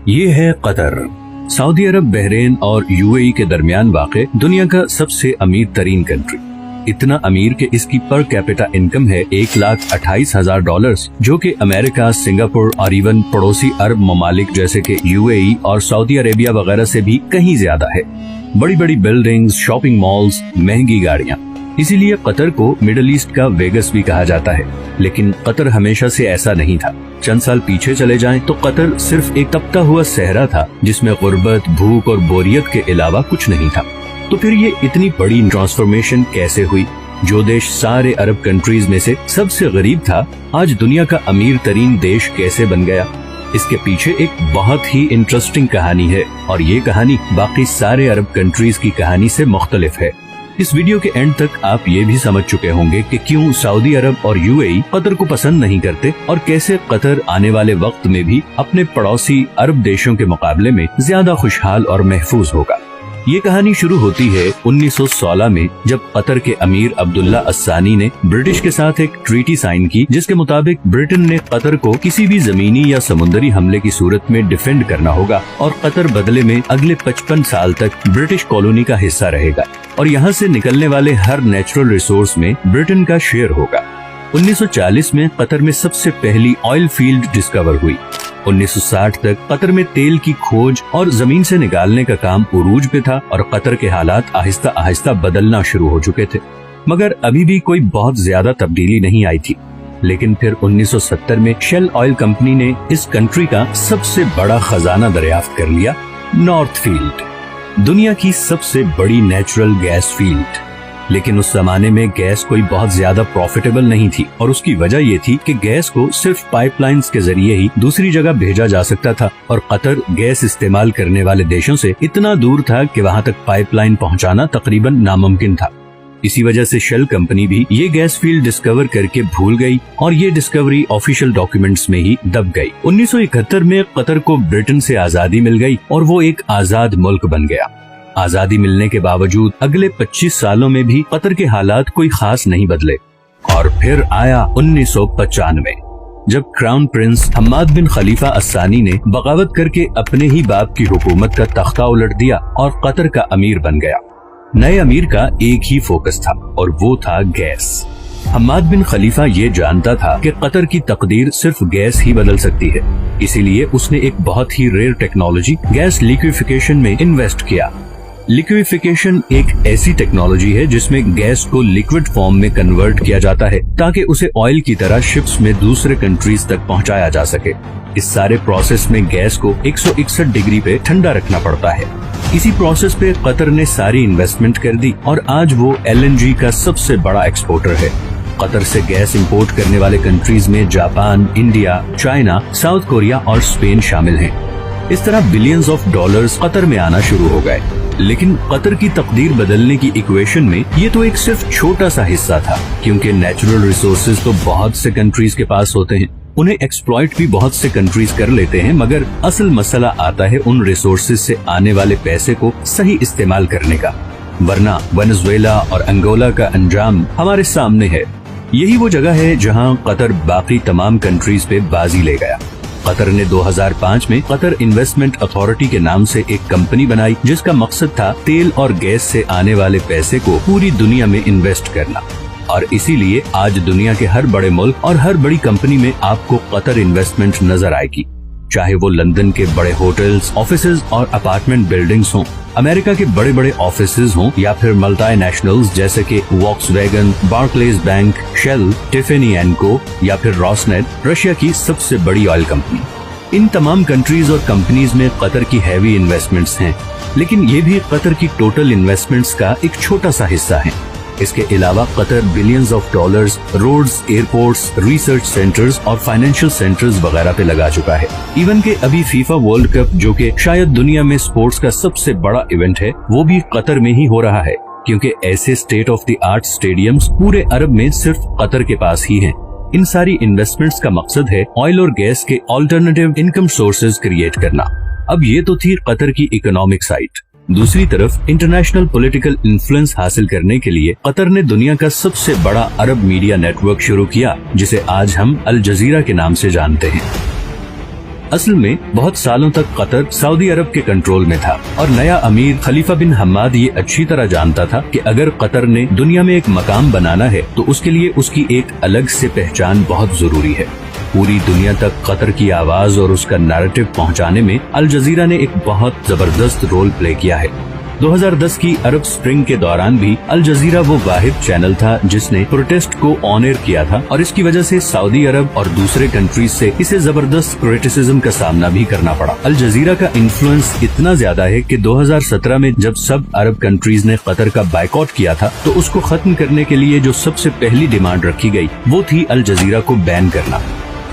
ये है Qatar. Saudi अरब, Bahrain और यूएई के दरमियान वाक़े दुनिया का सबसे अमीर तरीन कंट्री। इतना अमीर कि इसकी पर कैपिटा इनकम है $1,28,000, जो कि अमेरिका, सिंगापुर और इवन पड़ोसी अरब ममालिक जैसे कि यूएई और सऊदी अरेबिया वगैरह से भी कहीं ज्यादा है। बड़ी बड़ी बिल्डिंग्स, शॉपिंग मॉल्स, महंगी गाड़ियाँ। इसीलिए कतर को मिडल ईस्ट का वेगस भी कहा जाता है। लेकिन कतर हमेशा से ऐसा नहीं था। चंद साल पीछे चले जाएं तो कतर सिर्फ एक तपता हुआ सहरा था जिसमें गुर्बत, भूख और बोरियत के अलावा कुछ नहीं था। तो फिर ये इतनी बड़ी ट्रांसफॉर्मेशन कैसे हुई? जो देश सारे अरब कंट्रीज में से सबसे गरीब था, आज दुनिया का अमीर तरीन देश कैसे बन गया? इसके पीछे एक बहुत ही इंटरेस्टिंग कहानी है और ये कहानी बाकी सारे अरब कंट्रीज की कहानी से मुख्तलिफ है। इस वीडियो के एंड तक आप ये भी समझ चुके होंगे कि क्यों सऊदी अरब और यूएई कतर को पसंद नहीं करते और कैसे कतर आने वाले वक्त में भी अपने पड़ोसी अरब देशों के मुकाबले में ज्यादा खुशहाल और महफूज होगा। ये कहानी शुरू होती है 1916 में, जब कतर के अमीर अब्दुल्ला अस्सानी ने ब्रिटिश के साथ एक ट्रीटी साइन की, जिसके मुताबिक ब्रिटेन ने कतर को किसी भी जमीनी या समुद्री हमले की सूरत में डिफेंड करना होगा और कतर बदले में अगले 55 साल तक ब्रिटिश कॉलोनी का हिस्सा रहेगा और यहाँ से निकलने वाले हर नेचुरल रिसोर्स में ब्रिटेन का शेयर होगा। 1940 में कतर में सबसे पहली ऑयल फील्ड डिस्कवर हुई। 1960 तक कतर में तेल की खोज और जमीन से निकालने का काम उरूज पे था और कतर के हालात आहिस्ता आहिस्ता बदलना शुरू हो चुके थे, मगर अभी भी कोई बहुत ज्यादा तब्दीली नहीं आई थी। लेकिन फिर 1970 में शेल ऑयल कंपनी ने इस कंट्री का सबसे बड़ा खजाना दरियाफ्त कर लिया, नॉर्थ फील्ड, दुनिया की सबसे बड़ी नेचुरल गैस फील्ड। लेकिन उस जमाने में गैस कोई बहुत ज्यादा प्रॉफिटेबल नहीं थी और उसकी वजह ये थी कि गैस को सिर्फ पाइपलाइंस के जरिए ही दूसरी जगह भेजा जा सकता था और कतर गैस इस्तेमाल करने वाले देशों से इतना दूर था कि वहाँ तक पाइपलाइन पहुँचाना तकरीबन नामुमकिन था। इसी वजह से शेल कंपनी भी ये गैस फील्ड डिस्कवर करके भूल गई और ये डिस्कवरी ऑफिशियल डॉक्यूमेंट्स में ही दब गई। 1971 में कतर को ब्रिटेन से आजादी मिल गई और वो एक आजाद मुल्क बन गया। आजादी मिलने के बावजूद अगले 25 सालों में भी कतर के हालात कोई खास नहीं बदले और फिर आया 1995, जब क्राउन प्रिंस हम्माद बिन खलीफा अस्सानी ने बगावत करके अपने ही बाप की हुकूमत का तख्ता उलट दिया और कतर का अमीर बन गया। नए अमीर का एक ही फोकस था और वो था गैस। हम्माद बिन खलीफा ये जानता था कि कतर की तकदीर सिर्फ गैस ही बदल सकती है, इसीलिए उसने एक बहुत ही रेयर टेक्नोलॉजी गैस लिक्विफिकेशन में इन्वेस्ट किया। लिक्विफिकेशन एक ऐसी टेक्नोलॉजी है जिसमें गैस को लिक्विड फॉर्म में कन्वर्ट किया जाता है ताकि उसे ऑयल की तरह शिप्स में दूसरे कंट्रीज तक पहुंचाया जा सके। इस सारे प्रोसेस में गैस को 161 डिग्री पे ठंडा रखना पड़ता है। इसी प्रोसेस पे कतर ने सारी इन्वेस्टमेंट कर दी और आज वो LNG का सबसे बड़ा एक्सपोर्टर है। कतर से गैस इंपोर्ट करने वाले कंट्रीज में Japan, India, China, south Korea और स्पेन शामिल हैं। इस तरह बिलियंस ऑफ डॉलर्स कतर में आना शुरू हो गए। लेकिन कतर की तकदीर बदलने की इक्वेशन में ये तो एक सिर्फ छोटा सा हिस्सा था, क्योंकि नेचुरल रिसोर्सेज तो बहुत से कंट्रीज के पास होते हैं, उन्हें एक्सप्लॉइट भी बहुत से कंट्रीज कर लेते हैं, मगर असल मसला आता है उन रिसोर्सेज से आने वाले पैसे को सही इस्तेमाल करने का। वरना वेनेजुएला और अंगोला का अंजाम हमारे सामने है। यही वो जगह है जहां कतर बाकी तमाम कंट्रीज पे बाजी ले गया। कतर ने 2005 में कतर इन्वेस्टमेंट अथॉरिटी के नाम से एक कंपनी बनाई जिसका मकसद था तेल और गैस से आने वाले पैसे को पूरी दुनिया में इन्वेस्ट करना। और इसीलिए आज दुनिया के हर बड़े मुल्क और हर बड़ी कंपनी में आपको कतर इन्वेस्टमेंट नजर आएगी, चाहे वो लंदन के बड़े होटल्स, ऑफिसेज और अपार्टमेंट बिल्डिंग्स हों, अमेरिका के बड़े बड़े ऑफिसेज हों या फिर मल्टीनेशनल्स जैसे कि Volkswagen, Barclays bank, Shell, Tiffany and co या फिर रॉसनेट, रशिया की सबसे बड़ी ऑयल कंपनी। इन तमाम कंट्रीज और कंपनीज में कतर की हैवी इन्वेस्टमेंट्स हैं, लेकिन ये भी कतर की टोटल इन्वेस्टमेंट्स का एक छोटा सा हिस्सा है। इसके अलावा Qatar billions of dollars roads, airports, research centres और फाइनेंशियल सेंटर्स वगैरह पे लगा चुका है। इवन के अभी फीफा वर्ल्ड कप, जो कि शायद दुनिया में स्पोर्ट्स का सबसे बड़ा इवेंट है, वो भी कतर में ही हो रहा है, क्योंकि ऐसे state of the art stadiums पूरे अरब में सिर्फ कतर के पास ही हैं। इन सारी इन्वेस्टमेंट्स का मकसद है ऑयल और गैस के ऑल्टरनेटिव इनकम सोर्सेज क्रिएट करना। अब ये तो थी कतर की इकोनॉमिक साइड। दूसरी तरफ इंटरनेशनल पॉलिटिकल इन्फ्लुएंस हासिल करने के लिए कतर ने दुनिया का सबसे बड़ा अरब मीडिया नेटवर्क शुरू किया, जिसे आज हम अल जजीरा के नाम से जानते हैं। असल में बहुत सालों तक कतर सऊदी अरब के कंट्रोल में था और नया अमीर खलीफा बिन हम्माद ये अच्छी तरह जानता था कि अगर कतर ने दुनिया में एक मकाम बनाना है तो उसके लिए उसकी एक अलग से पहचान बहुत जरूरी है। पूरी दुनिया तक कतर की आवाज और उसका नैरेटिव पहुंचाने में अल जजीरा ने एक बहुत जबरदस्त रोल प्ले किया है। 2010 की अरब स्प्रिंग के दौरान भी अल जजीरा वो वाहिद चैनल था जिसने प्रोटेस्ट को ऑन एयर किया था और इसकी वजह से सऊदी अरब और दूसरे कंट्रीज से इसे जबरदस्त क्रिटिसिज्म का सामना भी करना पड़ा। अल जजीरा का इन्फ्लुएंस इतना ज्यादा है कि 2017 में जब सब अरब कंट्रीज ने कतर का बायकॉट किया था तो उसको खत्म करने के लिए जो सबसे पहली डिमांड रखी गई वो थी अल जजीरा को बैन करना।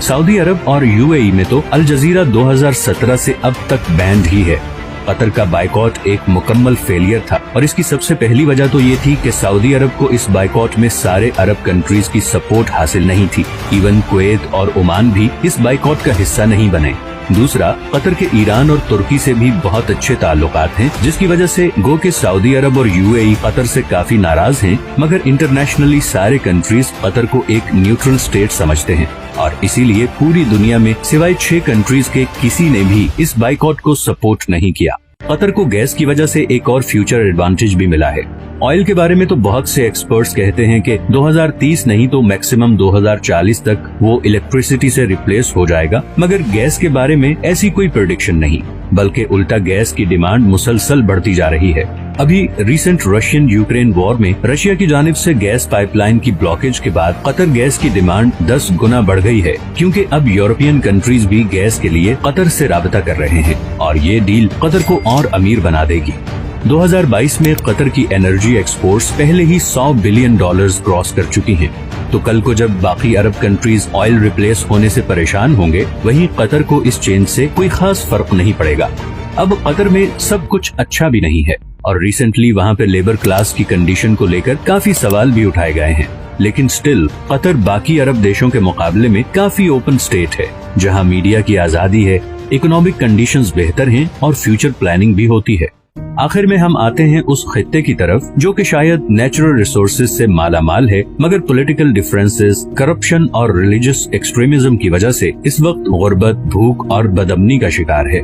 सऊदी अरब और यूएई में तो अल जजीरा 2017 से अब तक बैंड ही है। कतर का बायकॉट एक मुकम्मल फेलियर था और इसकी सबसे पहली वजह तो ये थी कि सऊदी अरब को इस बायकॉट में सारे अरब कंट्रीज की सपोर्ट हासिल नहीं थी। इवन कुवैत और ओमान भी इस बायकॉट का हिस्सा नहीं बने। दूसरा, कतर के ईरान और तुर्की से भी बहुत अच्छे ताल्लुकात हैं, जिसकी वजह से गो के सऊदी अरब और यूएई कतर से काफी नाराज हैं, मगर इंटरनेशनली सारे कंट्रीज कतर को एक न्यूट्रल स्टेट समझते हैं और इसीलिए पूरी दुनिया में सिवाय 6 कंट्रीज के किसी ने भी इस बायकॉट को सपोर्ट नहीं किया। कतर को गैस की वजह से एक और फ्यूचर एडवांटेज भी मिला है। ऑयल के बारे में तो बहुत से एक्सपर्ट्स कहते हैं कि 2030 नहीं तो मैक्सिमम 2040 तक वो इलेक्ट्रिसिटी से रिप्लेस हो जाएगा, मगर गैस के बारे में ऐसी कोई प्रेडिक्शन नहीं, बल्कि उल्टा गैस की डिमांड मुसलसल बढ़ती जा रही है। अभी रिसेंट रशियन यूक्रेन वॉर में रशिया की जानिब से गैस पाइपलाइन की ब्लॉकेज के बाद कतर गैस की डिमांड 10 गुना बढ़ गई है, क्योंकि अब यूरोपियन कंट्रीज भी गैस के लिए कतर से राबता कर रहे हैं और ये डील कतर को और अमीर बना देगी। 2022 में कतर की एनर्जी एक्सपोर्ट्स पहले ही $100 बिलियन क्रॉस कर चुकी हैं। तो कल को जब बाकी अरब कंट्रीज ऑयल रिप्लेस होने से परेशान होंगे, वहीं कतर को इस चेंज से कोई खास फर्क नहीं पड़ेगा। अब कतर में सब कुछ अच्छा भी नहीं है और रिसेंटली वहाँ पे लेबर क्लास की कंडीशन को लेकर काफी सवाल भी उठाए गए हैं, लेकिन स्टिल कतर बाकी अरब देशों के मुकाबले में काफी ओपन स्टेट है, जहाँ मीडिया की आजादी है, इकोनॉमिक कंडीशंस बेहतर हैं और फ्यूचर प्लानिंग भी होती है। आखिर में हम आते हैं उस खित्ते की तरफ जो कि शायद नेचुरल रिसोर्सेज से माला माल है, मगर पॉलिटिकल डिफरेंसेस, करप्शन और रिलीजियस एक्सट्रीमिज्म की वजह से इस वक्त गुर्बत, भूख और बदअमनी का शिकार है।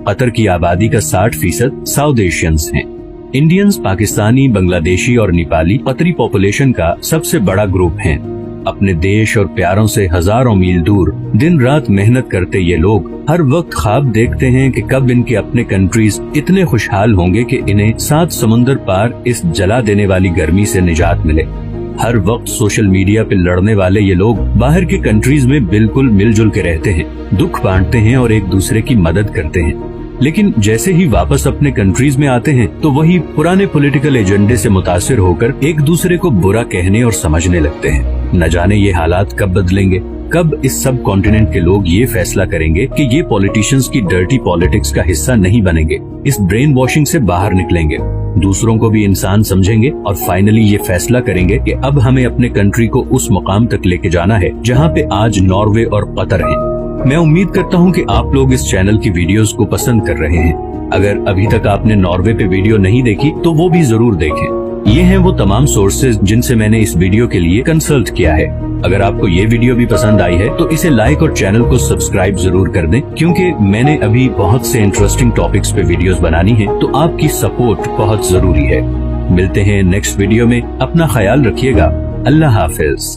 कतर की आबादी का 60% साउथ एशियंस हैं। इंडियंस, पाकिस्तानी, बांग्लादेशी और नेपाली कतरी पॉपुलेशन का सबसे बड़ा ग्रुप हैं। अपने देश और प्यारों से हजारों मील दूर दिन रात मेहनत करते ये लोग हर वक्त ख्वाब देखते हैं कि कब इनके अपने कंट्रीज इतने खुशहाल होंगे कि इन्हें 7 समुंदर पार इस जला देने वाली गर्मी से निजात मिले। हर वक्त सोशल मीडिया पे लड़ने वाले ये लोग बाहर के कंट्रीज में बिल्कुल मिलजुल के रहते हैं, दुख बांटते हैं और एक दूसरे की मदद करते हैं, लेकिन जैसे ही वापस अपने कंट्रीज में आते हैं तो वही पुराने पॉलिटिकल एजेंडे से मुतासिर होकर एक दूसरे को बुरा कहने और समझने लगते हैं। न जाने ये हालात कब बदलेंगे, कब इस सब कॉन्टिनेंट के लोग ये फैसला करेंगे कि ये पॉलिटिशियंस की डर्टी पॉलिटिक्स का हिस्सा नहीं बनेंगे, इस ब्रेन वॉशिंग से बाहर निकलेंगे, दूसरों को भी इंसान समझेंगे और फाइनली ये फैसला करेंगे कि अब हमें अपने कंट्री को उस मुकाम तक लेके जाना है जहाँ पे आज नॉर्वे और कतर है। मैं उम्मीद करता हूँ कि आप लोग इस चैनल की वीडियोस को पसंद कर रहे हैं। अगर अभी तक आपने नॉर्वे पे वीडियो नहीं देखी तो वो भी जरूर देखें। ये हैं वो तमाम सोर्सेज जिनसे मैंने इस वीडियो के लिए कंसल्ट किया है। अगर आपको ये वीडियो भी पसंद आई है तो इसे लाइक और चैनल को सब्सक्राइब जरूर कर दें, क्योंकि मैंने अभी बहुत से इंटरेस्टिंग टॉपिक्स पे वीडियोस बनानी है, तो आपकी सपोर्ट बहुत जरूरी है। मिलते हैं नेक्स्ट वीडियो में, अपना ख्याल रखिएगा। अल्लाह हाफिज।